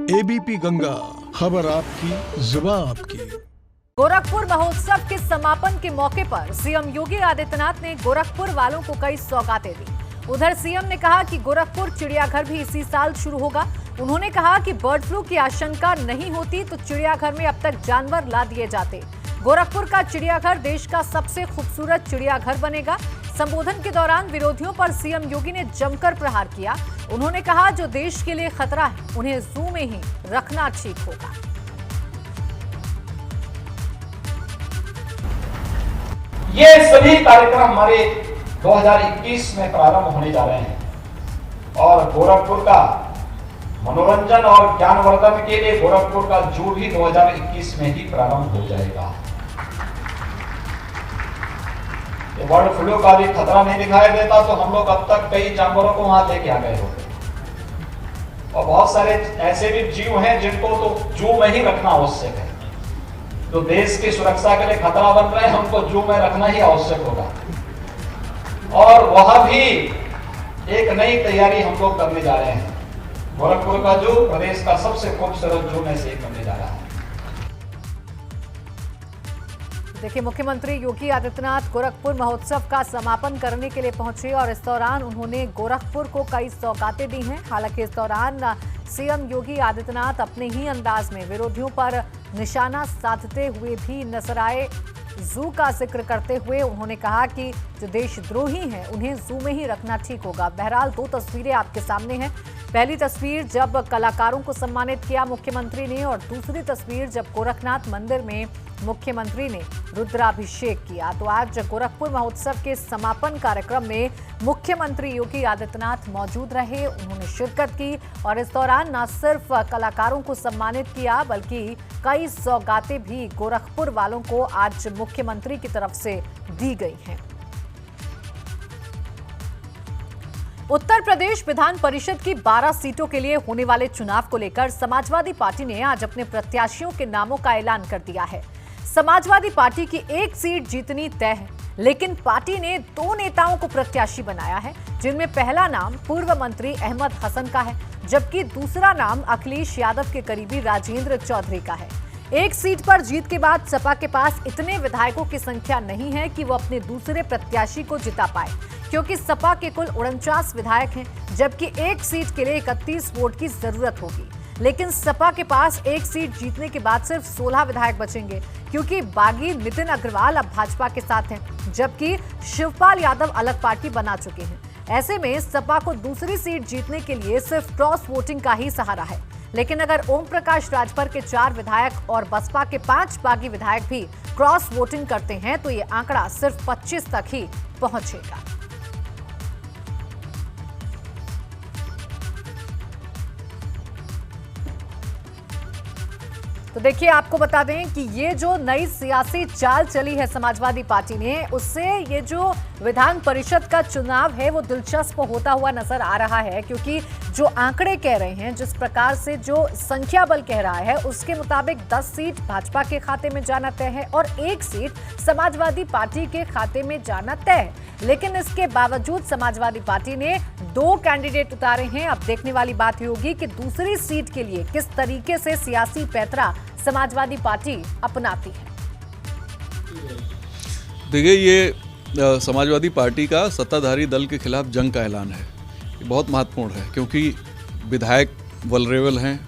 ABP Ganga, खबर आपकी, जुबान आपकी। गोरखपुर महोत्सव के समापन के मौके पर सीएम योगी आदित्यनाथ ने गोरखपुर वालों को कई सौगातें दी। उधर सीएम ने कहा कि गोरखपुर चिड़ियाघर भी इसी साल शुरू होगा। उन्होंने कहा कि बर्ड फ्लू की आशंका नहीं होती तो चिड़ियाघर में अब तक जानवर ला दिए जाते। गोरखपुर का चिड़ियाघर देश का सबसे खूबसूरत चिड़ियाघर बनेगा। संबोधन के दौरान विरोधियों पर सीएम योगी ने जमकर प्रहार किया। उन्होंने कहा जो देश के लिए खतरा है उन्हें जू में ही रखना ठीक होगा। ये सभी कार्यक्रम हमारे 2021 में प्रारंभ होने जा रहे हैं और गोरखपुर का मनोरंजन और ज्ञानवर्धन के लिए गोरखपुर का जू भी 2021 में ही प्रारंभ हो जाएगा। बर्ड फ्लू का भी खतरा नहीं दिखाई देता तो हम लोग अब तक कई जानवरों को वहां लेके आ गए होते और बहुत सारे ऐसे भी जीव हैं जिनको तो जू में ही रखना आवश्यक है। तो देश की सुरक्षा के लिए खतरा बन रहे हैं, हमको जू में रखना ही आवश्यक होगा और वह भी एक नई तैयारी हम लोग करने जा रहे हैं। गोरखपुर का जू प्रदेश का सबसे खूबसूरत जू में से एक बनने जा रहा है। देखिए, मुख्यमंत्री योगी आदित्यनाथ गोरखपुर महोत्सव का समापन करने के लिए पहुंचे और इस दौरान उन्होंने गोरखपुर को कई सौगातें दी हैं। हालांकि इस दौरान सीएम योगी आदित्यनाथ अपने ही अंदाज में विरोधियों पर निशाना साधते हुए भी नजर आए। जू का जिक्र करते हुए उन्होंने कहा कि जो देशद्रोही हैं उन्हें जू में ही रखना ठीक होगा। बहरहाल दो तस्वीरें आपके सामने हैं। पहली तस्वीर जब कलाकारों को सम्मानित किया मुख्यमंत्री ने और दूसरी तस्वीर जब गोरखनाथ मंदिर में मुख्यमंत्री ने रुद्राभिषेक किया। तो आज गोरखपुर महोत्सव के समापन कार्यक्रम में मुख्यमंत्री योगी आदित्यनाथ मौजूद रहे। उन्होंने शिरकत की और इस दौरान न सिर्फ कलाकारों को सम्मानित किया बल्कि कई सौगातें भी गोरखपुर वालों को आज मुख्यमंत्री की तरफ से दी गई हैं। उत्तर प्रदेश विधान परिषद की 12 सीटों के लिए होने वाले चुनाव को लेकर समाजवादी पार्टी ने आज अपने प्रत्याशियों के नामों का ऐलान कर दिया है। समाजवादी पार्टी की एक सीट जीतनी तय है, लेकिन पार्टी ने दो नेताओं को प्रत्याशी बनाया है, जिनमें पहला नाम पूर्व मंत्री अहमद हसन का है, जबकि दूसरा नाम अखिलेश यादव के करीबी राजेंद्र चौधरी का है। एक सीट पर जीत के बाद सपा के पास इतने विधायकों की संख्या नहीं है कि वो अपने दूसरे प्रत्याशी को जिता पाए, क्योंकि सपा के कुल 49 विधायक हैं, जबकि एक सीट के लिए 31 वोट की जरूरत होगी। लेकिन सपा के पास एक सीट जीतने के बाद सिर्फ 16 विधायक बचेंगे, क्योंकि बागी नितिन अग्रवाल अब भाजपा के साथ हैं, जबकि शिवपाल यादव अलग पार्टी बना चुके हैं। ऐसे में सपा को दूसरी सीट जीतने के लिए सिर्फ क्रॉस वोटिंग का ही सहारा है। लेकिन अगर ओम प्रकाश राजभर के 4 विधायक और बसपा के 5 बागी विधायक भी क्रॉस वोटिंग करते हैं तो ये आंकड़ा सिर्फ 25 तक ही पहुंचेगा। तो देखिए, आपको बता दें कि ये जो नई सियासी चाल चली है समाजवादी पार्टी ने, उससे ये जो विधान परिषद का चुनाव है वो दिलचस्प होता हुआ नजर आ रहा है, क्योंकि जो आंकड़े कह रहे हैं, जिस प्रकार से जो संख्या बल कह रहा है, उसके मुताबिक 10 सीट भाजपा के खाते में जाना तय है और एक सीट समाजवादी पार्टी के खाते में जाना तय है। लेकिन इसके बावजूद समाजवादी पार्टी ने 2 कैंडिडेट उतारे हैं। अब देखने वाली बात ये होगी कि दूसरी सीट के लिए किस तरीके से सियासी पैंतरा समाजवादी पार्टी अपनाती है। देखिए, ये समाजवादी पार्टी का सत्ताधारी दल के खिलाफ जंग का ऐलान है। ये बहुत महत्वपूर्ण है, क्योंकि विधायक वल्नरेबल हैं।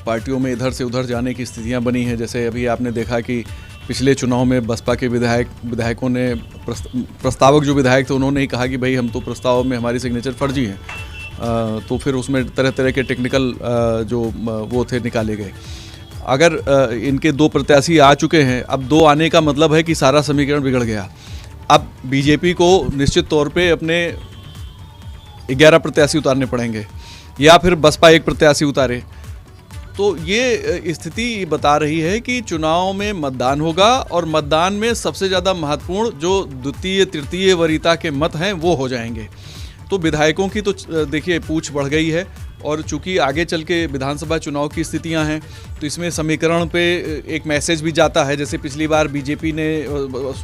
पार्टियों में इधर से उधर जाने की स्थितियां बनी हैं। जैसे अभी आपने देखा कि पिछले चुनाव में बसपा के विधायकों ने प्रस्तावक जो विधायक थे उन्होंने ही कहा कि भाई हम तो प्रस्ताव में हमारी सिग्नेचर फर्जी है। तो फिर उसमें तरह तरह के टेक्निकल जो वो थे निकाले गए। अगर इनके 2 प्रत्याशी आ चुके हैं, अब 2 आने का मतलब है कि सारा समीकरण बिगड़ गया। अब बीजेपी को निश्चित तौर पे अपने 11 प्रत्याशी उतारने पड़ेंगे या फिर बसपा 1 प्रत्याशी उतारे। तो ये स्थिति बता रही है कि चुनाव में मतदान होगा और मतदान में सबसे ज़्यादा महत्वपूर्ण जो द्वितीय तृतीय वरीयता के मत हैं वो हो जाएंगे। तो विधायकों की तो देखिए पूछ बढ़ गई है और चूंकि आगे चल के विधानसभा चुनाव की स्थितियां हैं तो इसमें समीकरण पे एक मैसेज भी जाता है। जैसे पिछली बार बीजेपी ने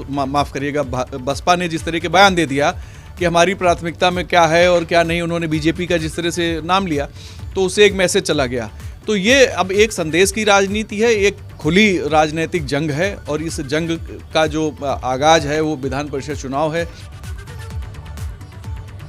माफ़ करिएगा बसपा ने जिस तरह के बयान दे दिया कि हमारी प्राथमिकता में क्या है और क्या नहीं, उन्होंने बीजेपी का जिस तरह से नाम लिया, तो उसे एक मैसेज चला गया। तो ये अब एक संदेश की राजनीति है, एक खुली राजनीतिक जंग है और इस जंग का जो आगाज है वो विधान परिषद चुनाव है।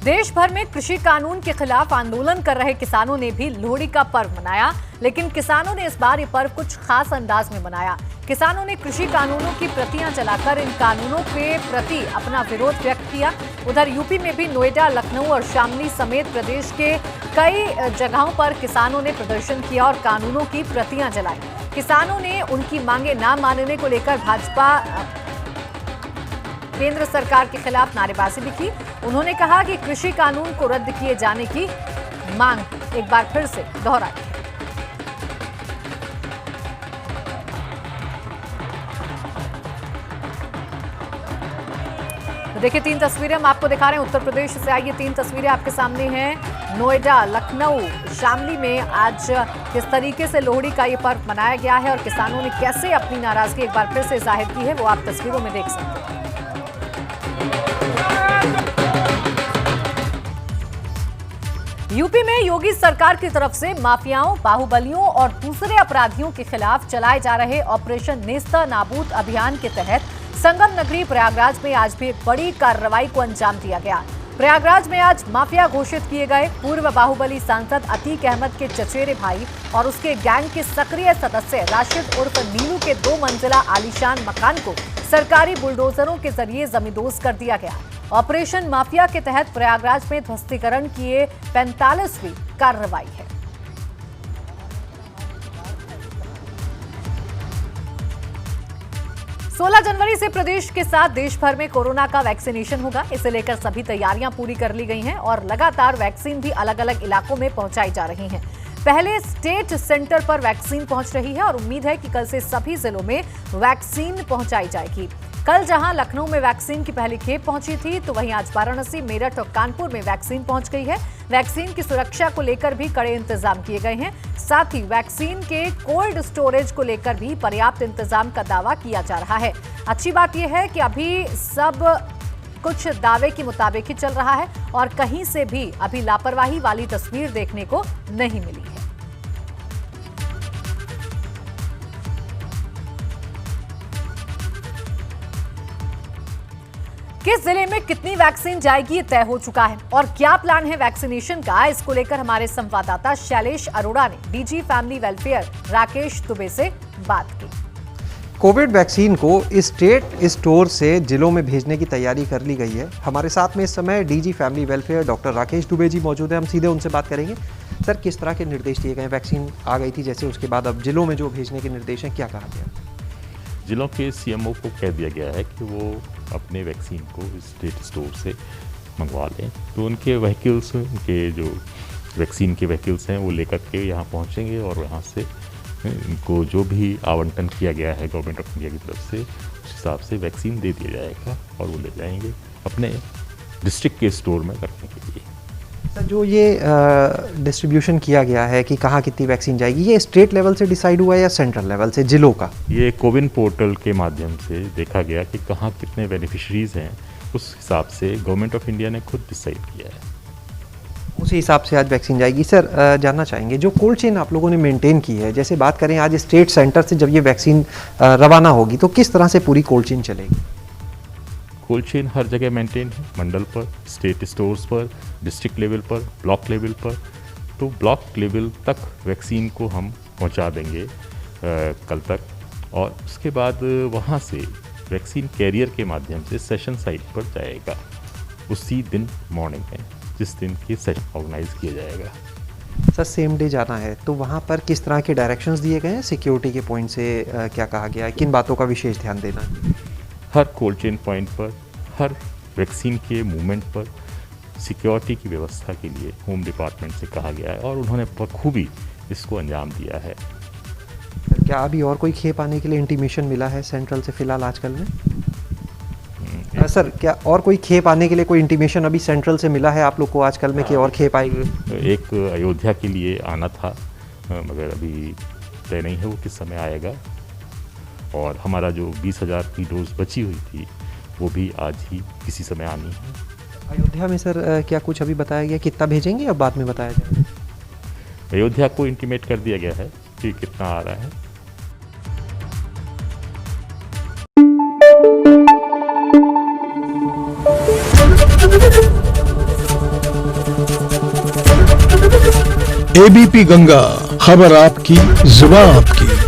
देश भर में कृषि कानून के खिलाफ आंदोलन कर रहे किसानों ने भी लोहड़ी का पर्व मनाया, लेकिन किसानों ने इस बार ये पर्व कुछ खास अंदाज में मनाया। किसानों ने कृषि कानूनों की प्रतियां जलाकर इन कानूनों के प्रति अपना विरोध व्यक्त किया। उधर यूपी में भी नोएडा, लखनऊ और शामली समेत प्रदेश के कई जगहों पर किसानों ने प्रदर्शन किया और कानूनों की प्रतियां जलाई। किसानों ने उनकी मांगे न मानने को लेकर भाजपा केंद्र सरकार के खिलाफ नारेबाजी भी की। उन्होंने कहा कि कृषि कानून को रद्द किए जाने की मांग एक बार फिर से दोहराई है। देखिए, 3 तस्वीरें हम आपको दिखा रहे हैं उत्तर प्रदेश से आई। ये 3 तस्वीरें आपके सामने हैं। नोएडा, लखनऊ, शामली में आज किस तरीके से लोहड़ी का ये पर्व मनाया गया है और किसानों ने कैसे अपनी नाराजगी एक बार फिर से जाहिर की है, वो आप तस्वीरों में देख सकते हैं। यूपी में योगी सरकार की तरफ से माफियाओं, बाहुबलियों और दूसरे अपराधियों के खिलाफ चलाए जा रहे ऑपरेशन नेस्ता नाबूद अभियान के तहत संगम नगरी प्रयागराज में आज भी एक बड़ी कार्रवाई को अंजाम दिया गया। प्रयागराज में आज माफिया घोषित किए गए पूर्व बाहुबली सांसद अतीक अहमद के चचेरे भाई और उसके गैंग के सक्रिय सदस्य राशिद उर्फ नीलू के 2 मंजिला आलीशान मकान को सरकारी बुलडोजरों के जरिए जमींदोज कर दिया गया। ऑपरेशन माफिया के तहत प्रयागराज में ध्वस्तीकरण किए 45वीं कार्रवाई है। सोलह जनवरी से प्रदेश के साथ देश भर में कोरोना का वैक्सीनेशन होगा। इसे लेकर सभी तैयारियां पूरी कर ली गई हैं और लगातार वैक्सीन भी अलग अलग इलाकों में पहुंचाई जा रही हैं। पहले स्टेट सेंटर पर वैक्सीन पहुंच रही है और उम्मीद है कि कल से सभी जिलों में वैक्सीन पहुंचाई जाएगी। कल जहां लखनऊ में वैक्सीन की पहली खेप पहुंची थी, तो वहीं आज वाराणसी, मेरठ और कानपुर में वैक्सीन पहुंच गई है। वैक्सीन की सुरक्षा को लेकर भी कड़े इंतजाम किए गए हैं। साथ ही वैक्सीन के कोल्ड स्टोरेज को लेकर भी पर्याप्त इंतजाम का दावा किया जा रहा है। अच्छी बात यह है कि अभी सब कुछ दावे के मुताबिक ही चल रहा है और कहीं से भी अभी लापरवाही वाली तस्वीर देखने को नहीं मिली है। किस जिले में कितनी वैक्सीन जाएगी ये तय हो चुका है और क्या प्लान है वैक्सीनेशन का, इसको लेकर हमारे संवाददाता शैलेश अरोड़ा ने DG family welfare Rakesh Dubey से बात की। कोविड वैक्सीन को स्टेट स्टोर से जिलों में भेजने की तैयारी कर ली गई है। हमारे साथ में इस समय DG family welfare doctor Rakesh Dubey ji मौजूद हैं। हम सीधे उनसे बात करेंगे। सर, किस तरह के निर्देश दिए गए? वैक्सीन आ गई थी जैसे, उसके बाद अब जिलों में जो भेजने के निर्देश हैं, क्या कहा गया? जिलों के सीएमओ को कह दिया गया है कि वो अपने वैक्सीन को स्टेट स्टोर से मंगवा लें। तो उनके व्हीकल्स, उनके जो वैक्सीन के व्हीकल्स हैं वो लेकर के यहाँ पहुँचेंगे और यहाँ से इनको जो भी आवंटन किया गया है गवर्नमेंट ऑफ इंडिया की तरफ से, उस हिसाब से वैक्सीन दे दिया जाएगा और वो ले जाएंगे अपने डिस्ट्रिक्ट के स्टोर में रखने के लिए। सर, जो ये डिस्ट्रीब्यूशन किया गया है कि कहाँ कितनी वैक्सीन जाएगी, ये स्टेट लेवल से डिसाइड हुआ है या सेंट्रल लेवल से, जिलों का? ये कोविन पोर्टल के माध्यम से देखा गया कि कहाँ कितने बेनिफिशरीज हैं, उस हिसाब से गवर्नमेंट ऑफ इंडिया ने खुद डिसाइड किया है। उसी हिसाब से आज वैक्सीन जाएगी। सर, जानना चाहेंगे जो कोल्ड चेन आप लोगों ने मेंटेन की है, जैसे बात करें आज स्टेट सेंटर से जब ये वैक्सीन रवाना होगी तो किस तरह से पूरी कोल्ड चेन चलेगी? कोल्ड चेन हर जगह मेंटेन है, मंडल पर, स्टेट स्टोर्स पर, डिस्ट्रिक्ट लेवल पर, ब्लॉक लेवल पर। तो ब्लॉक लेवल तक वैक्सीन को हम पहुंचा देंगे कल तक और उसके बाद वहां से वैक्सीन कैरियर के माध्यम से सेशन साइट पर जाएगा उसी दिन मॉर्निंग में, जिस दिन की सेशन ऑर्गेनाइज किया जाएगा। सर, सेम डे जाना है तो वहाँ पर किस तरह के डायरेक्शंस दिए गए हैं? सिक्योरिटी के पॉइंट से क्या कहा गया है? किन बातों का विशेष ध्यान देना है? हर कोल्ड चेन पॉइंट पर, हर वैक्सीन के मूवमेंट पर सिक्योरिटी की व्यवस्था के लिए होम डिपार्टमेंट से कहा गया है और उन्होंने बखूबी इसको अंजाम दिया है। सर, क्या अभी और कोई खेप आने के लिए इंटीमेशन मिला है सेंट्रल से फिलहाल आजकल में? सर, क्या और कोई खेप आने के लिए कोई इंटीमेशन अभी सेंट्रल से मिला है आप लोग को आजकल में कि और खेप आएगी? एक अयोध्या के लिए आना था मगर अभी तय नहीं है वो किस समय आएगा। और हमारा जो 20,000 की डोज बची हुई थी वो भी आज ही किसी समय आनी है। अयोध्या में सर क्या कुछ अभी बताया गया कितना भेजेंगे या बाद में बताया जाएगा? अयोध्या को इंटीमेट कर दिया गया है कि कितना आ रहा है। एबीपी गंगा, खबर आपकी, जुबान आपकी।